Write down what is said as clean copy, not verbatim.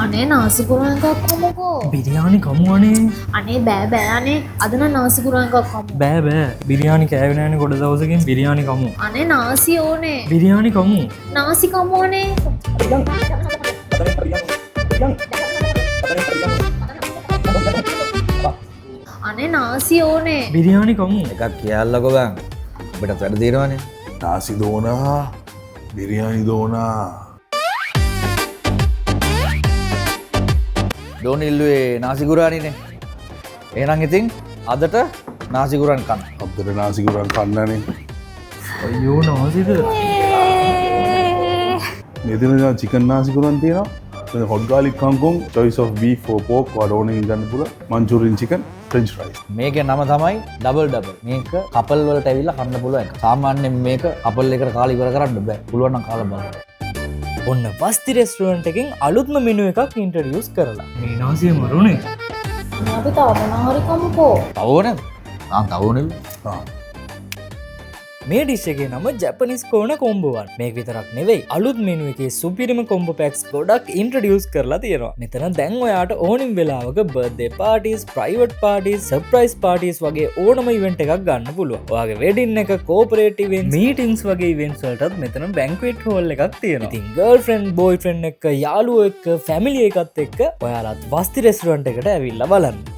අනේ නාසිකුරන් එකක් කමුකෝ. බිරියානි කමු අනේ. අනේ බෑ බෑ අනේ අද නම් නාසිකුරන් එකක් කමු. බෑ බෑ බිරියානි කෑවේ නෑනේ ගොඩ දවසකින් බිරියානි කමු. අනේ නාසි ඕනේ. බිරියානි කමු. නාසි කමු අනේ. අනේ නාසි ඕනේ. බිරියානි කමු. එකක් කියන්නකෝ බං. අපිටත් වැඩ තියෙනවනේ. නාසි දෝනා බිරියානි දෝනා ඩෝන් ඉල්ලුවේ නාසිකුරානිනේ. එහෙනම් ඉතින් අදට නාසිකුරන් කන්න. අපිට නාසිකුරන් කන්නනේ. අයියෝ නාසිද. මෙතන චිකන් නාසිකුරන් තියෙනවා. හොට් ගාලික් කංකුම් choice of beef or pork or ඕනෙකින් ගන්න පුළුවන්. manchurian chicken french fries. මේකේ නම තමයි ඩබල් ඩබල්. මේක කපල් වලට ඇවිල්ලා කන්න පුළුවන් එක. සාමාන්‍යයෙන් මේක කපල් එකට කාලා ඉවර කරන්න බෑ. පුළුවන් නම් කාලා බලන්න. ඔන්න වස්ති රෙස්ටුරන්ට් එකෙන් අලුත්ම මෙනු එකක් ඉන්ට්‍රොඩියුස් කරලා. මේ නාසිය මරුනේ. අපි තව මොනවා හරි කමුකෝ. තව ඕනේද? තව ඕනේද? මේ ඩිෂ් එකේ නම ජැපනිස් කෝන කොම්බෝ 1. මේක විතරක් නෙවෙයි අලුත් මෙනු එකේ සුපිරිම කොම්බෝ පැක්ස් ගොඩක් ඉන්ට්‍රොඩියුස් කරලා තියෙනවා. මෙතන දැන් ඔයාට ඕනින් වෙලාවක birthday parties, private parties, surprise parties වගේ ඕනම ඉවෙන්ට් එකක් ගන්න පුළුවන්. ඔයාගේ වෙඩින් එක, කෝපරේට් ඉවෙන්ට්ස්, මීටින්ග්ස් වගේ ඉවෙන්ට්ස් වලටත් මෙතන බැන්ක්වෙට් හෝල් එකක් තියෙනවා. ඉතින් ගර්ල්ෆ්‍රෙන්ඩ්, බොයිෆ්‍රෙන්ඩ් එක්ක, යාළුවෝ එක්ක, ෆැමිලි එකත් එක්ක ඔයාලත් වස්ති රෙස්ටුරන්ට් එකට ඇවිල්ලා බලන්න.